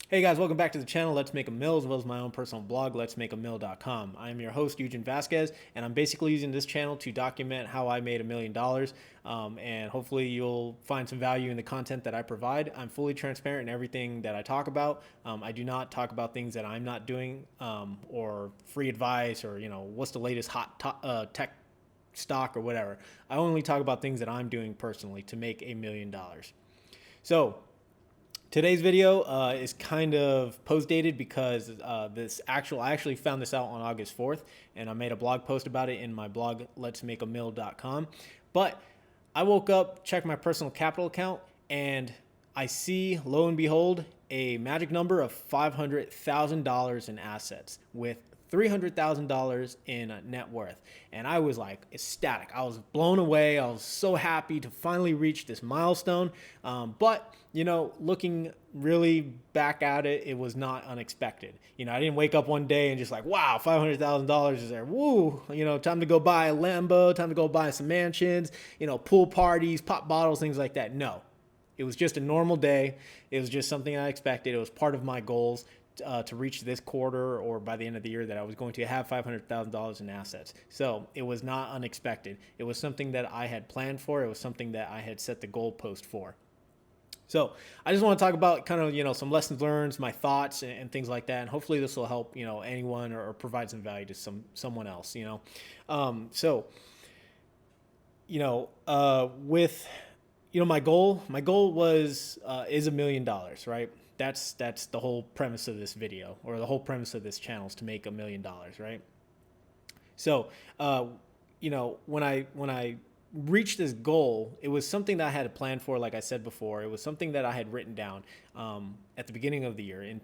Hey guys, welcome back to the channel Let's Make a Mill, as well as my own personal blog, letsmakeamill.com. I'm your host, Eugen Vasquez, and I'm basically using this channel to document how I made $1 million, and hopefully you'll find some value in the content that I provide. I'm fully transparent in everything that I talk about. I do not talk about things that I'm not doing, or free advice, or what's the latest hot tech stock or whatever. I only talk about things that I'm doing personally to make $1 million. So today's video is kind of post-dated because I actually found this out on August 4th, and I made a blog post about it in my blog, letsmakeamill.com. But I woke up, checked my personal capital account, and I see, lo and behold, a magic number of $500,000 in assets with $300,000 in net worth. And I was like ecstatic. I was blown away. I was so happy to finally reach this milestone. But looking really back at it, it was not unexpected. I didn't wake up one day and just like, wow, $500,000 is there. Woo, time to go buy a Lambo, time to go buy some mansions, pool parties, pop bottles, things like that. No, it was just a normal day. It was just something I expected. It was part of my goals to reach this quarter or by the end of the year that I was going to have $500,000 in assets. So it was not unexpected. It was something that I had planned for. It was something that I had set the goalpost for. So I just want to talk about kind of, some lessons learned, my thoughts and things like that. And hopefully this will help, anyone or provide some value to someone else, with, my goal was, is $1 million, right? That's the whole premise of this video, or the whole premise of this channel, is to make $1 million, right? So, when I reached this goal, it was something that I had planned for. Like I said before, it was something that I had written down at the beginning of the year in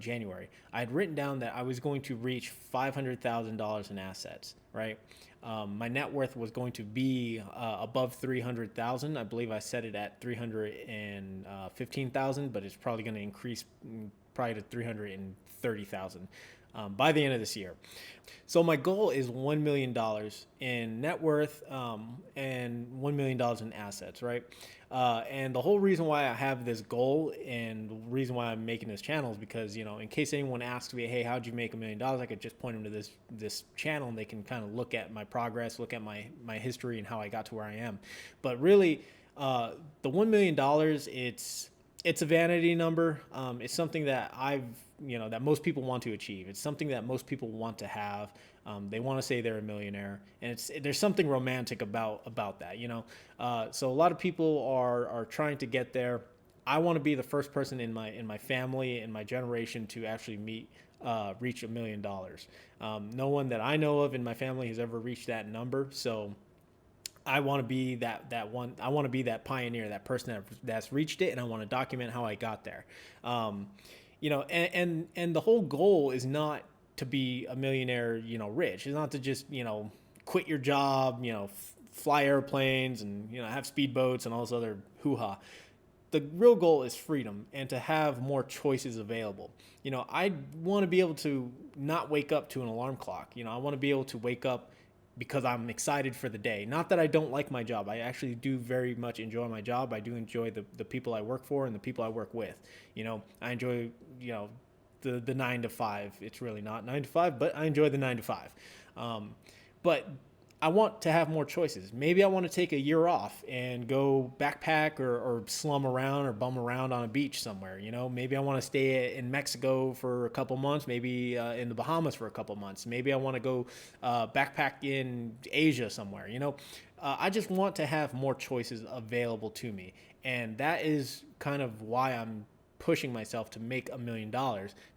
January. I had written down that I was going to reach $500,000 in assets, right? My net worth was going to be above 300,000. I believe I set it at 315,000, but it's probably going to increase probably to 330,000 by the end of this year. So my goal is $1 million in net worth and $1 million in assets, right? And the whole reason why I have this goal and the reason why I'm making this channel is because, in case anyone asks me, hey, how'd you make $1 million? I could just point them to this channel, and they can kind of look at my progress, look at my history and how I got to where I am. But really, the $1 million, it's a vanity number. It's something that that most people want to achieve. It's something that most people want to have. They want to say they're a millionaire, and there's something romantic about that, So a lot of people are trying to get there. I want to be the first person in my family, in my generation, to actually reach $1 million. No one that I know of in my family has ever reached that number. So I want to be that one. I want to be that pioneer, that person that's reached it, and I want to document how I got there. And the whole goal is not to be a millionaire, rich. It's not to just, quit your job, fly airplanes and, have speedboats and all this other hoo-ha. The real goal is freedom and to have more choices available. I want to be able to not wake up to an alarm clock. I want to be able to wake up because I'm excited for the day. Not that I don't like my job. I actually do very much enjoy my job. I do enjoy the people I work for and the people I work with. I enjoy, the 9 to 5. It's really not 9 to 5, but I enjoy the 9 to 5. But I want to have more choices. Maybe I want to take a year off and go backpack or slum around or bum around on a beach somewhere. Maybe I want to stay in Mexico for a couple months, maybe in the Bahamas for a couple months. Maybe I want to go backpack in Asia somewhere. I just want to have more choices available to me. And that is kind of why I'm pushing myself to make $1 million,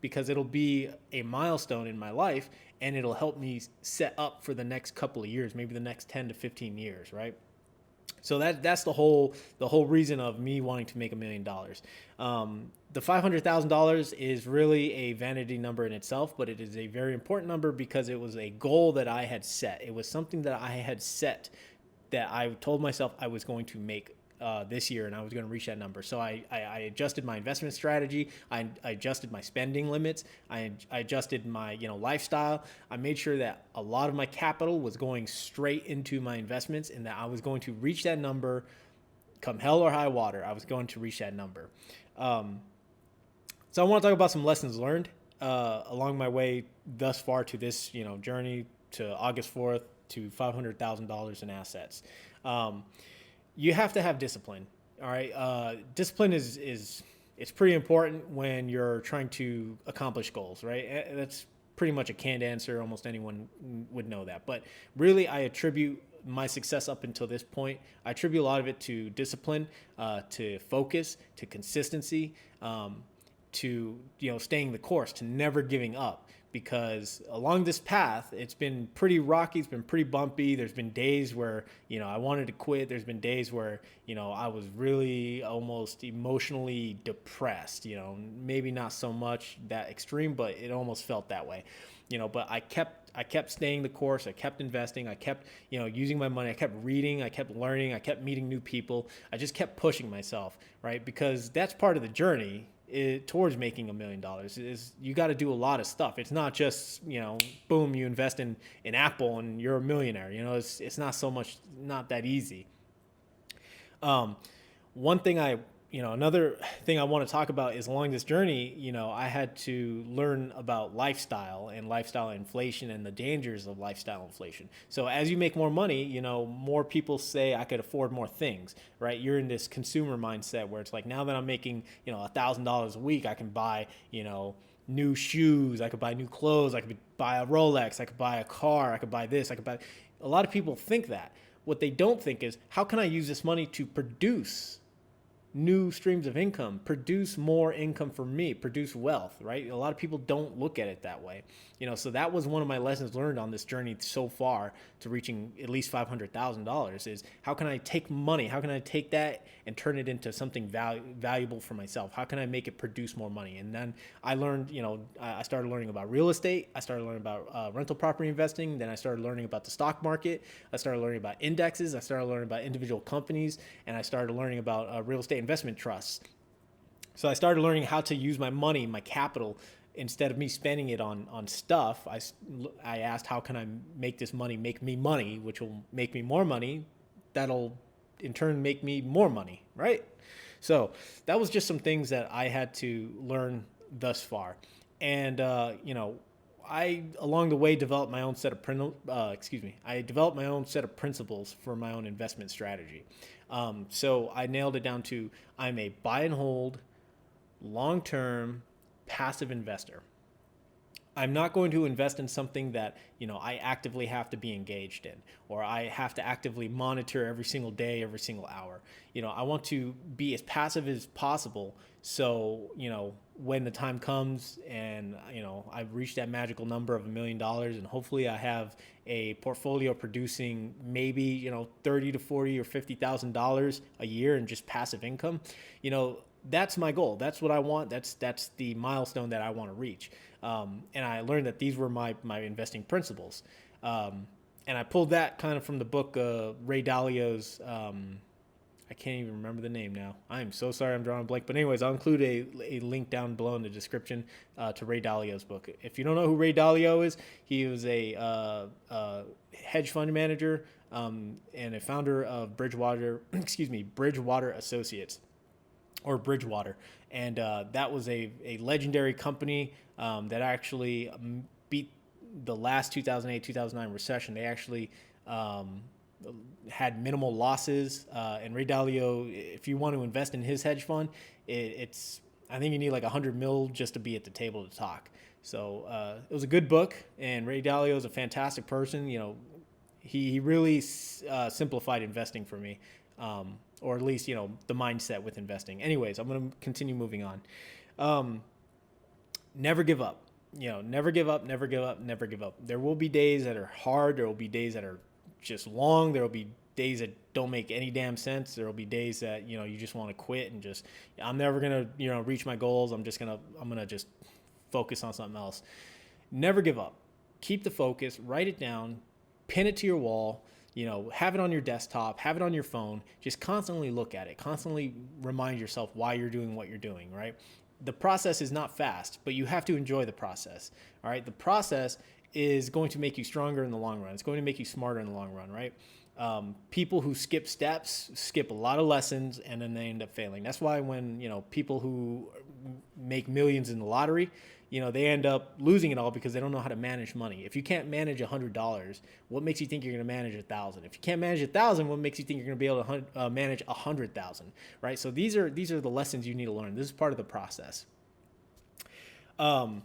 because it'll be a milestone in my life and it'll help me set up for the next couple of years, maybe the next 10 to 15 years, right? So that's the whole reason of me wanting to make $1 million. The $500,000 is really a vanity number in itself, but it is a very important number because it was a goal that I had set. It was something that I had set that I told myself I was going to make this year, and I was going to reach that number. So I adjusted my investment strategy. I adjusted my spending limits. I adjusted my lifestyle. I made sure that a lot of my capital was going straight into my investments, and that I was going to reach that number come hell or high water. I was going to reach that number. So I want to talk about some lessons learned along my way thus far to this, journey to August 4th to $500,000 in assets. Um, you have to have discipline. All right. Discipline is it's pretty important when you're trying to accomplish goals, right? That's pretty much a canned answer. Almost anyone would know that. But really, I attribute my success up until this point, I attribute a lot of it to discipline, to focus, to consistency, to staying the course, to never giving up. Because along this path, it's been pretty rocky. It's been pretty bumpy. There's been days where I wanted to quit. There's been days where I was really almost emotionally depressed. Maybe not so much that extreme, but it almost felt that way. But I kept staying the course. I kept investing. I kept using my money. I kept reading. I kept learning. I kept meeting new people. I just kept pushing myself, right? Because that's part of the journey towards making $1 million. Is you got to do a lot of stuff. It's not just boom, you invest in Apple and you're a millionaire. It's not so much, not that easy. One thing another thing I want to talk about is along this journey, I had to learn about lifestyle and lifestyle inflation and the dangers of lifestyle inflation. So as you make more money, more people say I could afford more things, right? You're in this consumer mindset where it's like, now that I'm making, $1,000 a week, I can buy, new shoes. I could buy new clothes. I could buy a Rolex. I could buy a car. I could buy this. A lot of people think that. What they don't think is, how can I use this money to produce new streams of income, produce more income for me, produce wealth, right? A lot of people don't look at it that way. So that was one of my lessons learned on this journey so far to reaching at least $500,000 is how can I take money? How can I take that and turn it into something valuable for myself? How can I make it produce more money? And then I learned, I started learning about real estate. I started learning about rental property investing. Then I started learning about the stock market. I started learning about indexes. I started learning about individual companies, and I started learning about real estate investment trusts. So I started learning how to use my money, my capital, instead of me spending it on stuff. I asked, how can I make this money make me money, which will make me more money? That'll in turn make me more money, right? So that was just some things that I had to learn thus far. And, I, along the way, developed my own set of principles for my own investment strategy. So I nailed it down to, I'm a buy and hold, long-term, passive investor. I'm not going to invest in something that, I actively have to be engaged in, or I have to actively monitor every single day, every single hour. I want to be as passive as possible. So, when the time comes and, I've reached that magical number of $1 million, and hopefully I have a portfolio producing maybe, 30 to 40 or $50,000 a year in just passive income, that's my goal. That's what I want. That's the milestone that I want to reach. And I learned that these were my investing principles. And I pulled that kind of from the book, Ray Dalio's, I can't even remember the name now. I'm so sorry, I'm drawing a blank. But anyways, I'll include a link down below in the description to Ray Dalio's book. If you don't know who Ray Dalio is, he was a hedge fund manager and a founder of Bridgewater Associates, or Bridgewater. And that was a legendary company that actually beat the last 2008, 2009 recession. They actually had minimal losses. And Ray Dalio, if you want to invest in his hedge fund, I think you need like 100 mil just to be at the table to talk. So it was a good book, and Ray Dalio is a fantastic person. He really simplified investing for me. Or at least, the mindset with investing. Anyways, I'm going to continue moving on. Never give up. Never give up, never give up, never give up. There will be days that are hard. There will be days that are just long. There will be days that don't make any damn sense. There will be days that, you just want to quit and just, I'm never going to, reach my goals. I'm going to just focus on something else. Never give up. Keep the focus, write it down, pin it to your wall. Have it on your desktop, have it on your phone, just constantly look at it, constantly remind yourself why you're doing what you're doing, right? The process is not fast, but you have to enjoy the process, all right? The process is going to make you stronger in the long run. It's going to make you smarter in the long run, right? People who skip steps skip a lot of lessons, and then they end up failing. That's why when, people who make millions in the lottery, they end up losing it all because they don't know how to manage money. If you can't manage $100, what makes you think you're going to manage 1,000? If you can't manage 1,000, what makes you think you're going to be able to manage 100,000? Right. So these are the lessons you need to learn. This is part of the process. I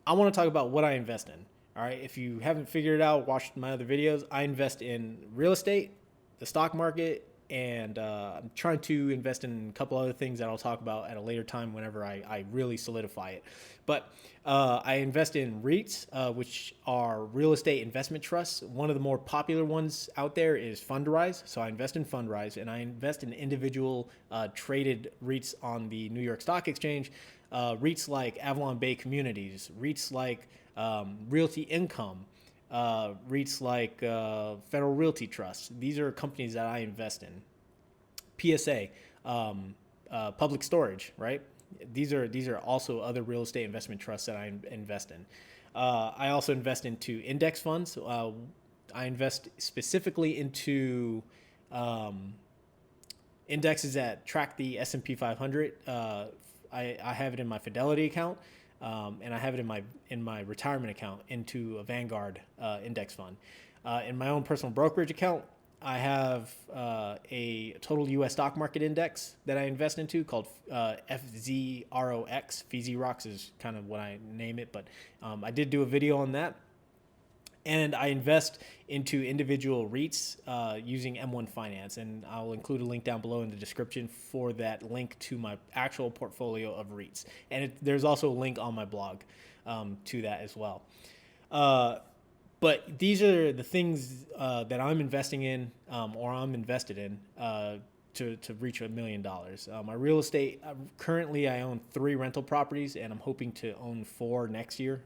want to talk about what I invest in. All right. If you haven't figured it out, watch my other videos. I invest in real estate, the stock market, and I'm trying to invest in a couple other things that I'll talk about at a later time whenever I really solidify it. But I invest in REITs, which are real estate investment trusts. One of the more popular ones out there is Fundrise. So I invest in Fundrise, and I invest in individual traded REITs on the New York Stock Exchange. REITs like Avalon Bay Communities, REITs like Realty Income, REITs like Federal Realty Trust. These are companies that I invest in. PSA, Public Storage, right? These are also other real estate investment trusts that I invest in. I also invest into index funds. I invest specifically into indexes that track the S&P 500. I have it in my Fidelity account. And I have it in my retirement account into a Vanguard index fund. In my own personal brokerage account, I have a total U.S. stock market index that I invest into called FZROX. FZROX is kind of what I name it, but I did do a video on that. And I invest into individual REITs using M1 Finance, and I'll include a link down below in the description for that link to my actual portfolio of REITs. And there's also a link on my blog to that as well. But these are the things that I'm investing in or I'm invested in to reach $1 million. My real estate, currently I own 3 rental properties, and I'm hoping to own 4 next year.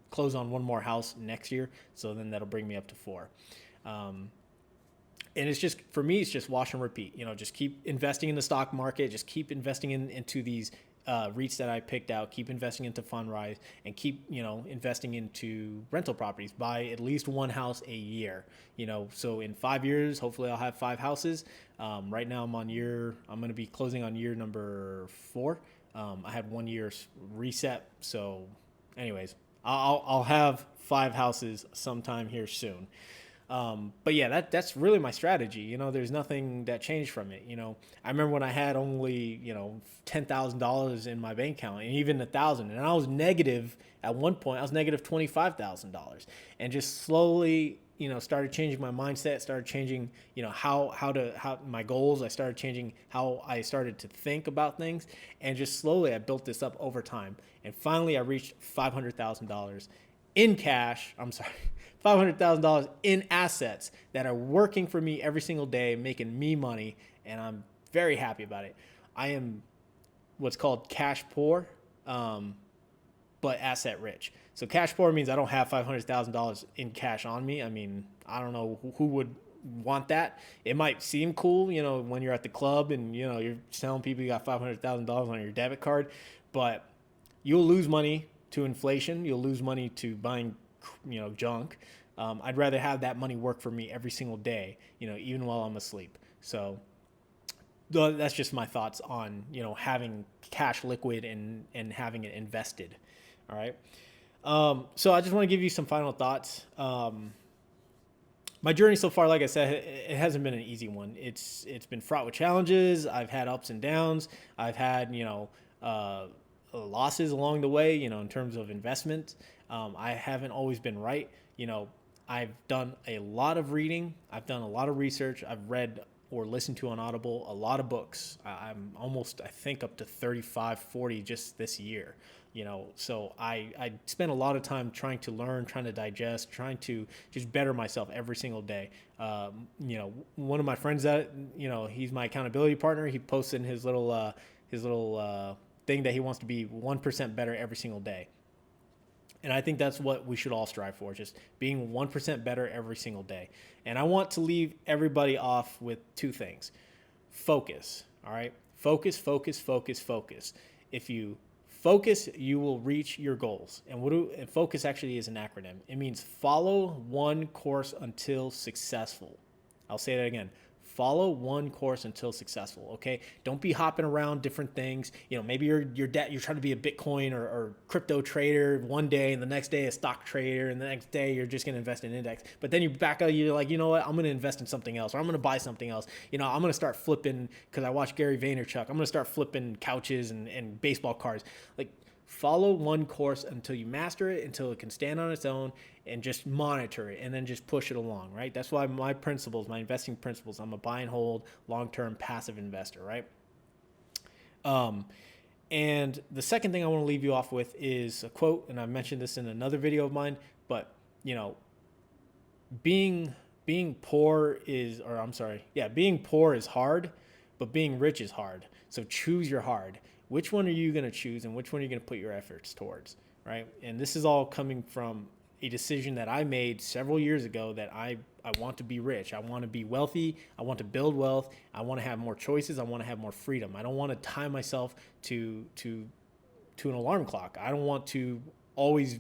Close on 1 more house next year. So then that'll bring me up to 4. And it's just, for me, it's just wash and repeat, just keep investing in the stock market, just keep investing into these REITs that I picked out, keep investing into Fundrise, and keep, investing into rental properties. Buy at least 1 house a year, so in 5 years, hopefully I'll have 5 houses. Right now I'm going to be closing on year number 4. I had 1 year reset. So anyways, I'll have 5 houses sometime here soon. But yeah, that's really my strategy. There's nothing that changed from it. I remember when I had only, $10,000 in my bank account, and even $1,000, and I was negative at one point. I was negative $25,000, and just slowly, started changing my mindset, started changing, how my goals. I started changing how I started to think about things, and just slowly I built this up over time. And finally I reached $500,000 in cash. I'm sorry, $500,000 in assets that are working for me every single day, making me money. And I'm very happy about it. I am what's called cash poor, but asset rich. So cash poor means I don't have $500,000 in cash on me. I mean, I don't know who would want that. It might seem cool, when you're at the club and, you're telling people you got $500,000 on your debit card, but you'll lose money to inflation. You'll lose money to buying, junk. I'd rather have that money work for me every single day, even while I'm asleep. So that's just my thoughts on, having cash liquid and having it invested. All right. So I just want to give you some final thoughts. My journey so far, like I said, it hasn't been an easy one. It's been fraught with challenges. I've had ups and downs. I've had, losses along the way, in terms of investment. I haven't always been right. I've done a lot of reading. I've done a lot of research. I've read or listened to on Audible a lot of books. I'm almost, I think, up to 35, 40 just this year. So I spent a lot of time trying to learn, trying to digest, trying to just better myself every single day. One of my friends that, he's my accountability partner. He posted in his little thing that he wants to be 1% better every single day. And I think that's what we should all strive for, just being 1% better every single day. And I want to leave everybody off with 2 things. Focus, all right? Focus, focus, focus, focus. If you focus, you will reach your goals. And focus actually is an acronym. It means follow one course until successful. I'll say that again. follow one course until successful. Okay. Don't be hopping around different things. Maybe you're trying to be a Bitcoin or crypto trader one day, and the next day a stock trader, and the next day you're just going to invest in index. But then you back out, you're like, you know what? I'm going to invest in something else, or I'm going to buy something else. I'm going to start flipping, because I watch Gary Vaynerchuk. I'm going to start flipping couches and baseball cards. Like, follow one course until you master it, until it can stand on its own, and just monitor it, and then just push it along, right? That's why my investing principles, I'm a buy and hold, long-term passive investor, right? And the second thing I want to leave you off with is a quote, and I mentioned this in another video of mine, but being poor is hard, but being rich is hard. So choose your hard. Which one are you going to choose, and which one are you going to put your efforts towards, right? And this is all coming from a decision that I made several years ago, that I want to be rich. I want to be wealthy. I want to build wealth. I want to have more choices. I want to have more freedom. I don't want to tie myself to an alarm clock. I don't want to always,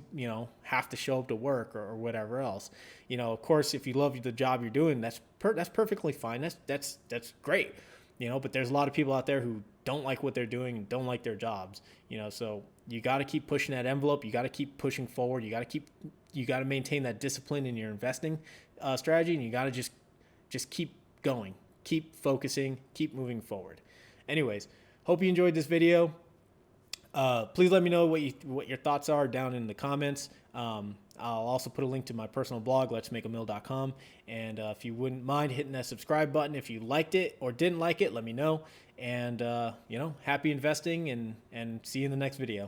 have to show up to work or whatever else. Of course, if you love the job you're doing, that's perfectly fine. That's great. But there's a lot of people out there who don't like what they're doing and don't like their jobs. So you got to keep pushing that envelope. You got to keep pushing forward. You got to maintain that discipline in your investing strategy, and you got to just keep going, keep focusing, keep moving forward. Anyways, hope you enjoyed this video. Please let me know what your thoughts are down in the comments. I'll also put a link to my personal blog, letsmakeamill.com. And if you wouldn't mind hitting that subscribe button, if you liked it or didn't like it, let me know. And happy investing, and see you in the next video.